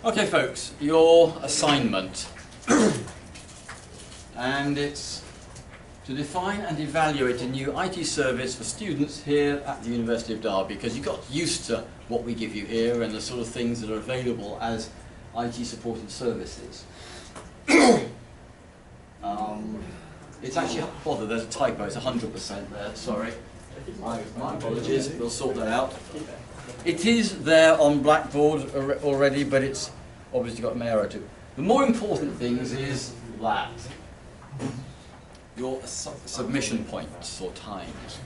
Okay folks, your assignment, and it's to define and evaluate a new IT service for students here at the University of Derby, because you got used to what we give you here and the sort of things that are available as IT supported services. It's actually, bother, there's a typo, it's 100% there, sorry. My apologies, we'll sort that out. It is there on Blackboard already, but it's obviously got an error too. The more important things is that your submission points or times.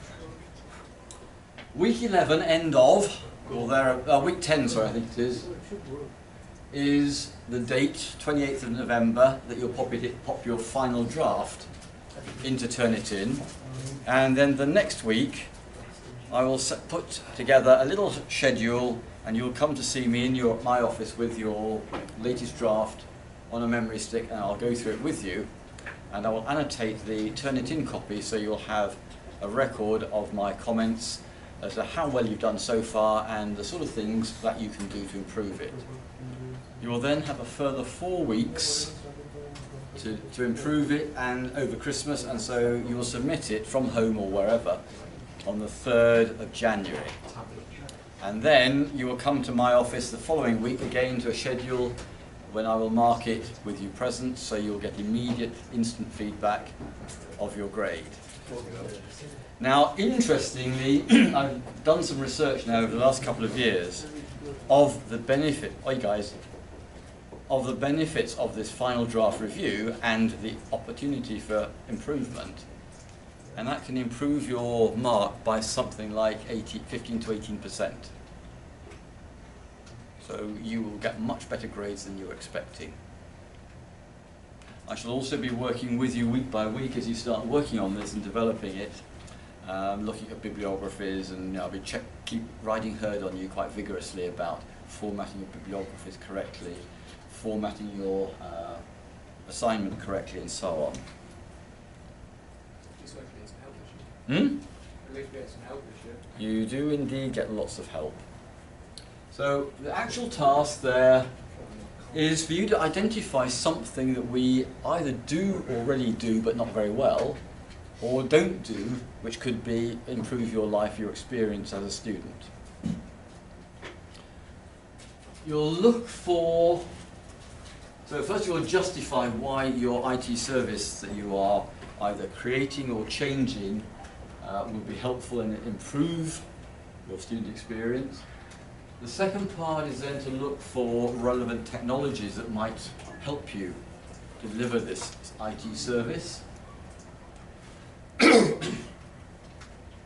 Week 11, end of, or there, week 10, sorry, I think it is the date, 28th of November, that you'll pop your final draft into Turnitin, and then the next week I will put together a little schedule, and you'll come to see me in my office with your latest draft on a memory stick, and I'll go through it with you, and I will annotate the Turnitin copy so you'll have a record of my comments as to how well you've done so far and the sort of things that you can do to improve it. You will then have a further 4 weeks to improve it and over Christmas, and so you will submit it from home or wherever on the 3rd of January. And then you will come to my office the following week again to a schedule when I will mark it with you present, so you'll get immediate, instant feedback of your grade. Now, interestingly, I've done some research now over the last couple of years of the benefit, of the benefits of this final draft review and the opportunity for improvement. And that can improve your mark by something like 15 to 18%. So you will get much better grades than you were expecting. I shall also be working with you week by week as you start working on this and developing it, looking at bibliographies, and I'll be keep riding herd on you quite vigorously about formatting your bibliographies correctly, formatting your assignment correctly, and so on. You do indeed get lots of help. So the actual task there is for you to identify something that we either do already do but not very well, or don't do, which could be improve your life, your experience as a student. You'll look for, so first you'll justify why your IT service that you are either creating or changing will be helpful and improve your student experience. The second part is then to look for relevant technologies that might help you deliver this IT service.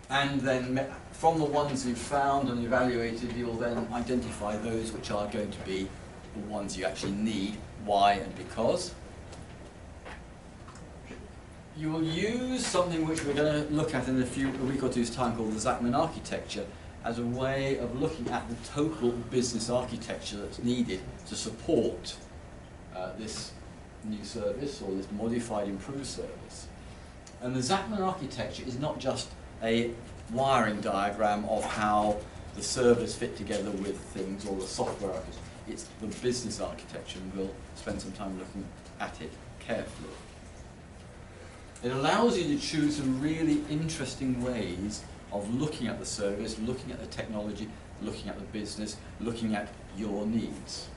And then from the ones you've found and evaluated, you'll then identify those which are going to be the ones you actually need, why and because. You will use something which we're going to look at in a week or two's time called the Zachman architecture as a way of looking at the total business architecture that's needed to support this new service or this modified improved service. And the Zachman architecture is not just a wiring diagram of how the servers fit together with things or the software architecture. It's the business architecture, and we'll spend some time looking at it carefully. It allows you to choose some really interesting ways of looking at the service, looking at the technology, looking at the business, looking at your needs.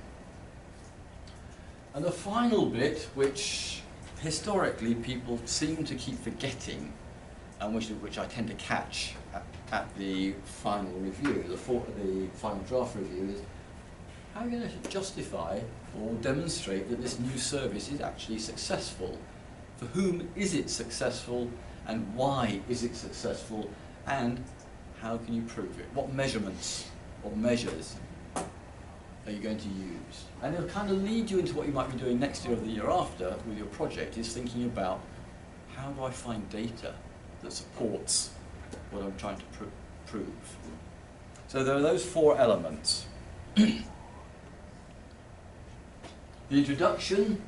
And the final bit, which historically people seem to keep forgetting, and which I tend to catch at the final review, the final draft review, is how are you going to justify or demonstrate that this new service is actually successful? For whom is it successful, and why is it successful, and how can you prove it? What measurements or measures are you going to use? And it'll kind of lead you into what you might be doing next year or the year after with your project, is thinking about how do I find data that supports what I'm trying to prove. So there are those 4 elements. The introduction,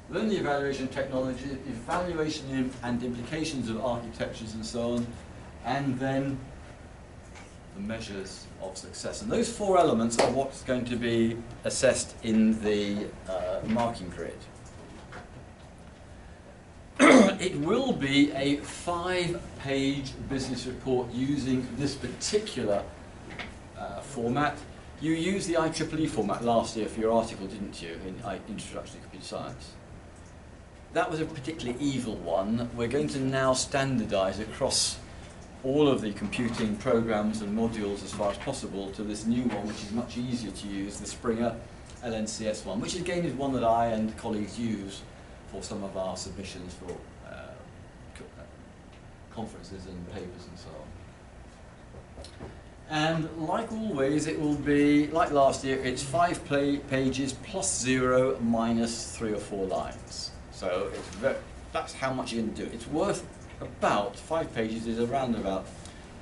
then the evaluation of technology, evaluation and implications of architectures and so on, and then the measures of success. And those 4 elements are what's going to be assessed in the marking grid. It will be a 5-page business report using this particular format. You used the IEEE format last year for your article, didn't you, in Introduction to Computer Science? That was a particularly evil one. We're going to now standardise across all of the computing programs and modules as far as possible to this new one, which is much easier to use, the Springer LNCS one, which again is one that I and colleagues use for some of our submissions for conferences and papers and so on. And like always, it will be, like last year, it's 5 pages plus 0 minus 3 or 4 lines. So that's how much you can do. It's worth about, 5 pages is around about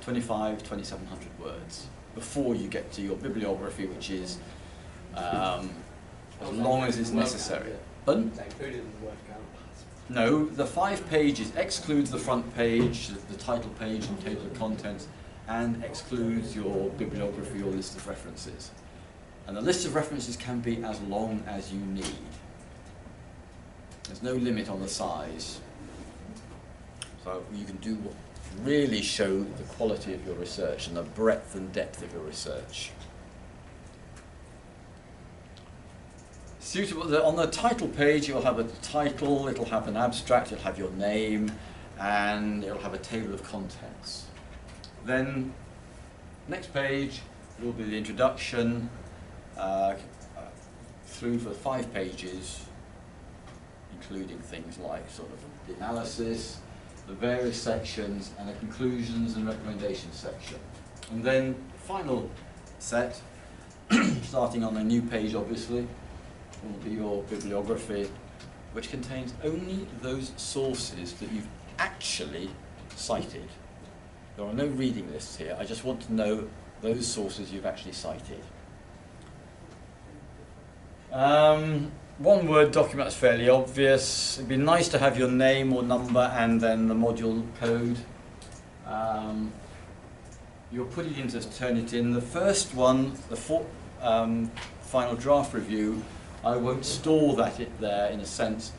2,700 words before you get to your bibliography, which is as long as is necessary. Pardon? No, the 5 pages excludes the front page, the title page and table of contents, and excludes your bibliography or list of references. And the list of references can be as long as you need. There's no limit on the size. So you can do what really show the quality of your research and the breadth and depth of your research. Suitable, on the title page you'll have a title, it'll have an abstract, it'll have your name, and it'll have a table of contents. Then, next page will be the introduction, through for 5 pages, including things like sort of the analysis, the various sections, and the conclusions and recommendations section. And then, final set, starting on a new page obviously, will be your bibliography, which contains only those sources that you've actually cited. There are no reading lists here. I just want to know those sources you've actually cited. One-word document is fairly obvious. It'd be nice to have your name or number and then the module code. You'll put it in to Turnitin. The first one, the final draft review, I won't store that there in a sense,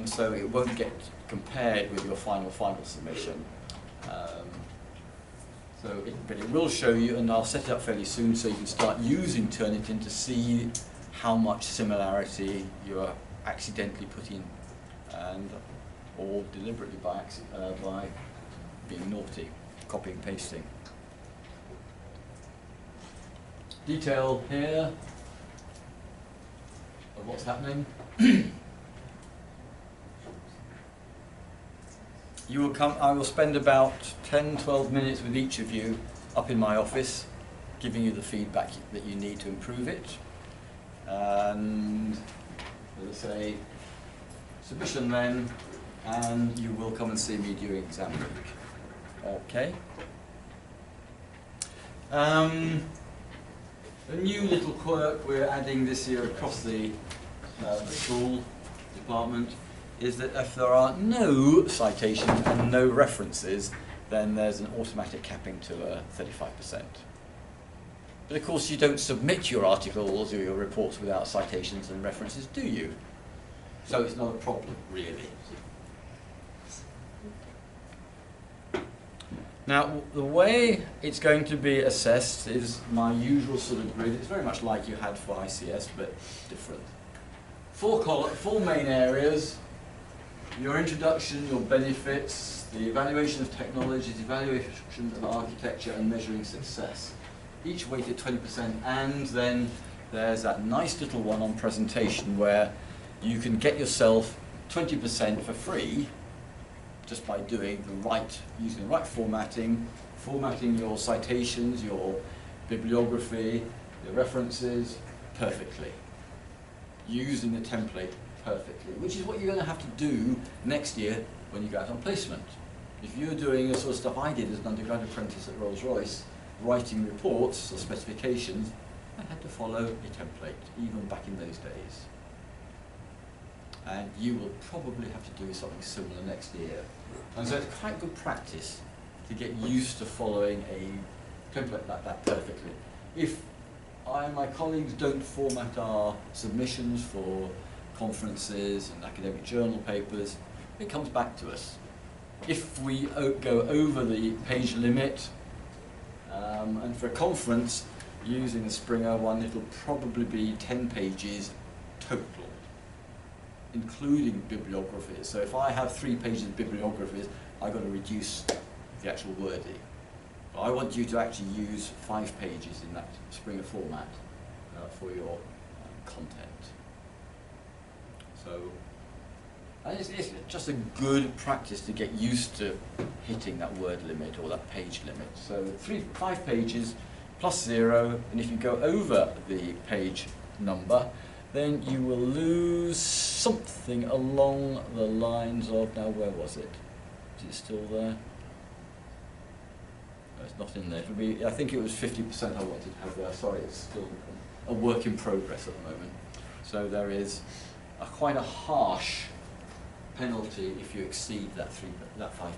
so it won't get compared with your final submission. But it will show you, and I'll set it up fairly soon so you can start using Turnitin to see how much similarity you are accidentally putting, or deliberately by being naughty, copying and pasting. Detail here of what's happening. I will spend about 10-12 minutes with each of you up in my office, giving you the feedback that you need to improve it. And as I say, submission then, and you will come and see me during exam week. Okay. A new little quirk we're adding this year across the school department is that if there are no citations and no references, then there's an automatic capping to 35%. But of course you don't submit your articles or your reports without citations and references, do you? So it's not a problem, really. Now, the way it's going to be assessed is my usual sort of grid. It's very much like you had for ICS, but different. 4 main areas: your introduction, your benefits, the evaluation of technologies, evaluation of architecture, and measuring success. Each weighted 20%, and then there's that nice little one on presentation where you can get yourself 20% for free just by doing using the right formatting your citations, your bibliography, your references perfectly, using the template perfectly, which is what you're going to have to do next year when you go out on placement. If you're doing the sort of stuff I did as an undergrad apprentice at Rolls-Royce, writing reports or specifications, I had to follow a template, even back in those days. And you will probably have to do something similar next year. And so it's quite good practice to get used to following a template that perfectly. If I and my colleagues don't format our submissions for conferences and academic journal papers, it comes back to us. If we go over the page limit, and for a conference, using the Springer one, it'll probably be 10 pages total, including bibliographies. So if I have 3 pages of bibliographies, I've got to reduce the actual wording. But I want you to actually use 5 pages in that Springer format for your content. So, and it's just a good practice to get used to hitting that word limit or that page limit. So 5 pages plus 0, and if you go over the page number, then you will lose something along the lines of, now where was it? Is it still there? No, it's not in there. It'll be, I think it was 50% I wanted to have there. Sorry, it's still a work in progress at the moment. So there is quite a harsh penalty if you exceed that 5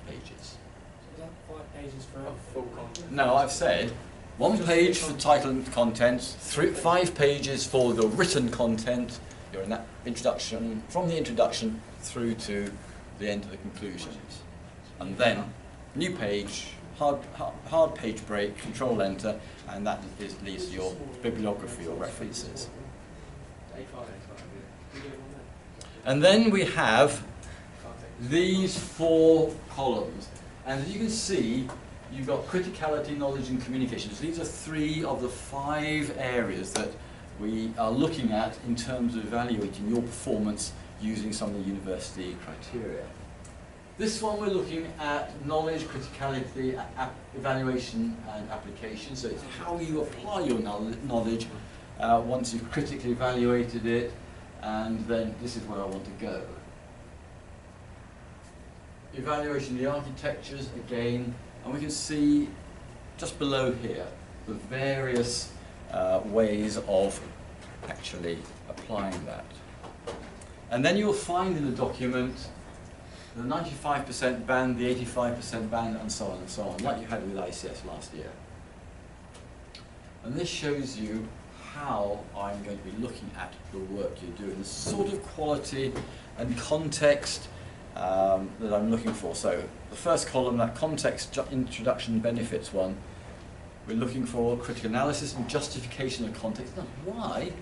pages. So is that 5 pages for full content? No, I've said 1 page for title and contents, 5 pages for the written content. You're in that introduction, from the introduction through to the end of the conclusions. And then, new page, hard page break, Control Enter, and that leads to your bibliography or references. And then we have these 4 columns. And as you can see, you've got criticality, knowledge and communication. So these are 3 of the 5 areas that we are looking at in terms of evaluating your performance using some of the university criteria. This one we're looking at knowledge, criticality, evaluation and application. So it's how you apply your knowledge once you've critically evaluated it, and then this is where I want to go. Evaluation of the architectures, again, and we can see just below here the various ways of actually applying that. And then you'll find in the document the 95% band, the 85% band, and so on, like you had with ICS last year. And this shows you how I'm going to be looking at the work you're doing, the sort of quality and context that I'm looking for. So the first column, that context introduction benefits one, we're looking for critical analysis and justification of context. Now, why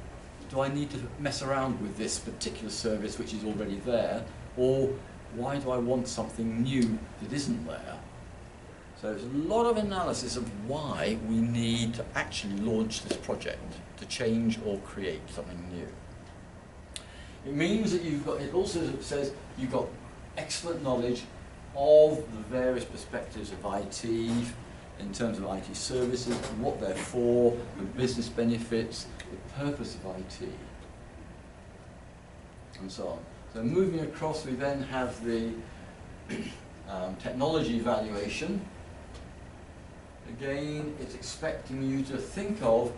do I need to mess around with this particular service which is already there, or why do I want something new that isn't there? So there's a lot of analysis of why we need to actually launch this project, to change or create something new. It means that you've got, it also says you've got excellent knowledge of the various perspectives of IT, in terms of IT services, what they're for, the business benefits, the purpose of IT, and so on. So moving across, we then have the technology evaluation. Again, it's expecting you to think of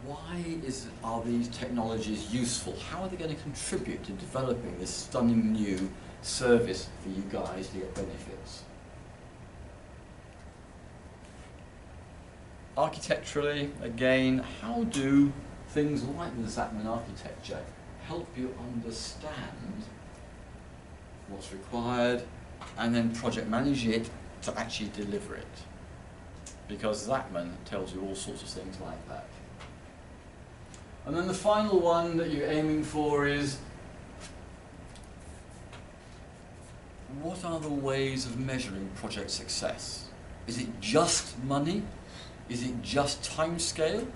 why are these technologies useful? How are they going to contribute to developing this stunning new service for you guys to get benefits? Architecturally, again, how do things like the Zachman architecture help you understand what's required and then project manage it to actually deliver it? Because Zachman tells you all sorts of things like that. And then the final one that you're aiming for is, what are the ways of measuring project success? Is it just money? Is it just time scale?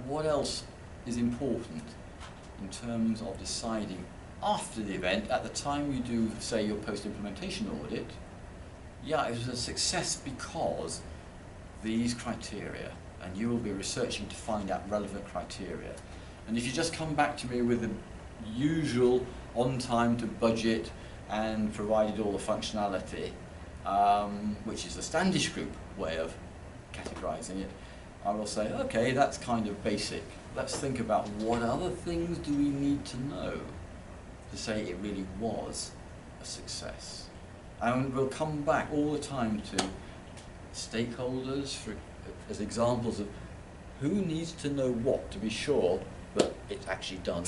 What else is important in terms of deciding after the event, at the time you do, say, your post-implementation audit, yeah, it was a success because these criteria, and you will be researching to find out relevant criteria. And if you just come back to me with the usual on time to budget and provided all the functionality, which is a Standish Group way of categorizing it, I will say, okay, that's kind of basic. Let's think about what other things do we need to know to say it really was a success. And we'll come back all the time to stakeholders as examples of who needs to know what to be sure that it's actually done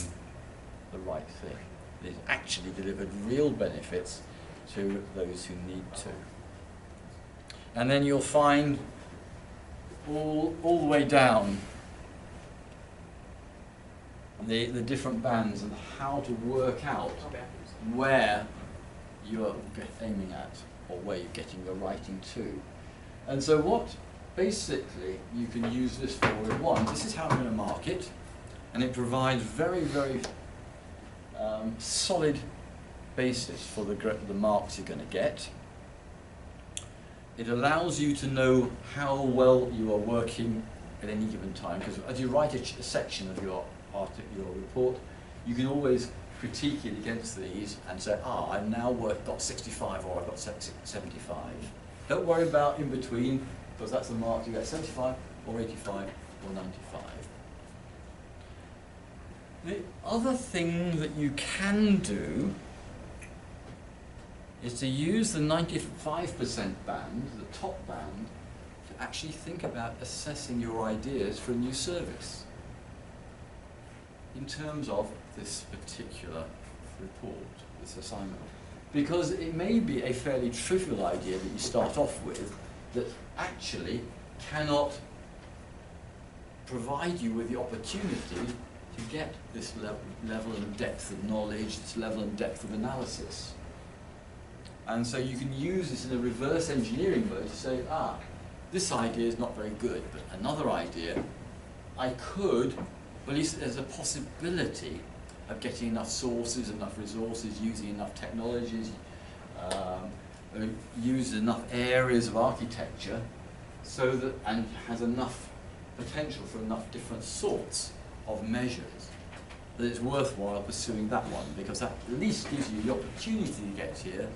the right thing. It's actually delivered real benefits to those who need to. And then you'll find all the way down the different bands and how to work out where you're aiming at or where you're getting your writing to. And so what basically you can use this for with one, this is how I'm going to mark it, and it provides very, very solid basis for the marks you're going to get. It allows you to know how well you are working at any given time, because as you write a section of your report, you can always critique it against these and say, I've now got 65 or I've got 75. Don't worry about in between, because that's the mark you get, 75 or 85 or 95. The other thing that you can do is to use the 95% band, the top band, to actually think about assessing your ideas for a new service in terms of this particular report, this assignment. Because it may be a fairly trivial idea that you start off with that actually cannot provide you with the opportunity to get this level and depth of knowledge, this level and depth of analysis. And so you can use this in a reverse engineering mode to say, this idea is not very good, but another idea, I could, at least there's a possibility of getting enough sources, enough resources, using enough technologies, use enough areas of architecture, so that, and has enough potential for enough different sorts of measures that it's worthwhile pursuing that one, because that at least gives you the opportunity to get here.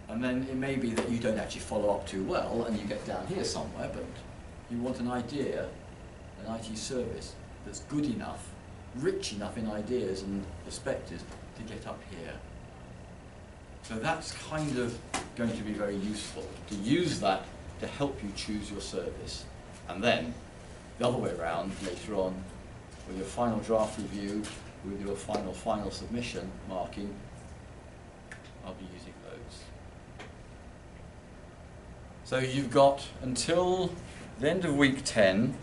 And then it may be that you don't actually follow up too well and you get down here somewhere, but you want an idea, an IT service that's good enough, rich enough in ideas and perspectives to get up here. So that's kind of going to be very useful, to use that to help you choose your service. And then the other way around later on, with your final draft review, with your final submission marking, I'll be using those. So you've got until the end of week 10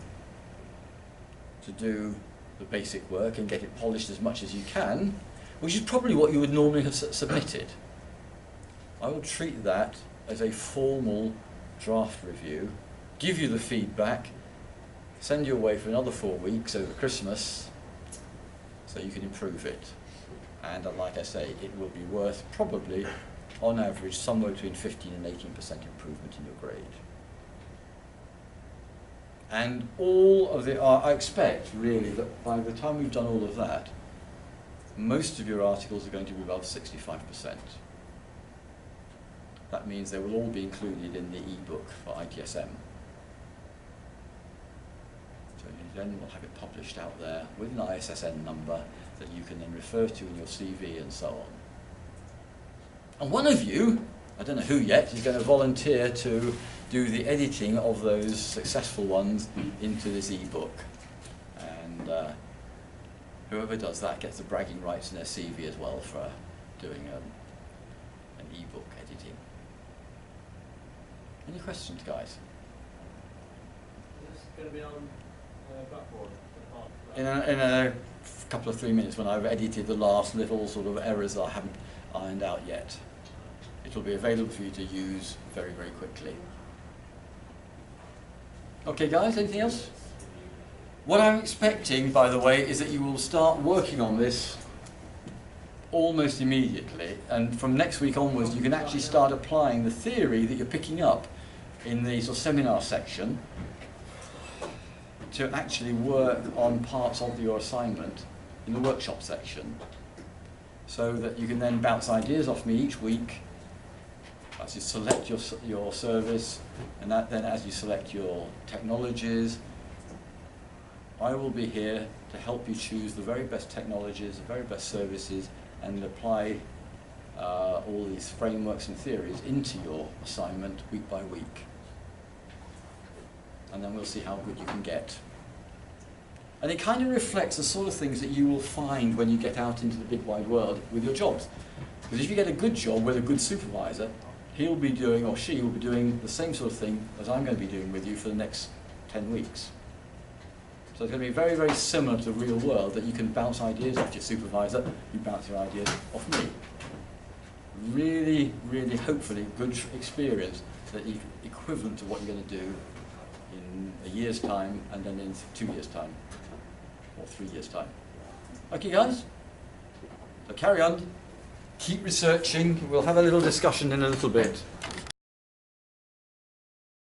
to do the basic work and get it polished as much as you can, which is probably what you would normally have submitted. I will treat that as a formal draft review, give you the feedback, send you away for another 4 weeks over Christmas so you can improve it. And like I say, it will be worth probably, on average, somewhere between 15 and 18% improvement in your grade. And all of the, I expect really that by the time we've done all of that, most of your articles are going to be above 65%. That means they will all be included in the e-book for ITSM. So you then will have it published out there with an ISSN number that you can then refer to in your CV and so on. And one of you, I don't know who yet, is going to volunteer to do the editing of those successful ones into this e-book. And whoever does that gets the bragging rights in their CV as well for doing an e-book editing. Any questions, guys? Is this going to be on Blackboard? In a couple of 3 minutes, when I've edited the last little sort of errors that I haven't ironed out yet. It will be available for you to use very, very quickly. Okay, guys, anything else? What I'm expecting, by the way, is that you will start working on this almost immediately, and from next week onwards you can actually start applying the theory that you're picking up in the sort of seminar section to actually work on parts of your assignment in the workshop section, so that you can then bounce ideas off me each week as you select your service, and then as you select your technologies. I will be here to help you choose the very best technologies, the very best services, and apply all these frameworks and theories into your assignment week by week. And then we'll see how good you can get. And it kind of reflects the sort of things that you will find when you get out into the big wide world with your jobs. Because if you get a good job with a good supervisor, he'll be doing, or she will be doing, the same sort of thing as I'm going to be doing with you for the next 10 weeks. So it's going to be very, very similar to the real world, that you can bounce ideas off your supervisor, you bounce your ideas off me. Really, really, hopefully, good experience that is equivalent to what you're going to do in a year's time, and then in 2 years' time, or 3 years' time. Okay, guys? So carry on. Keep researching. We'll have a little discussion in a little bit.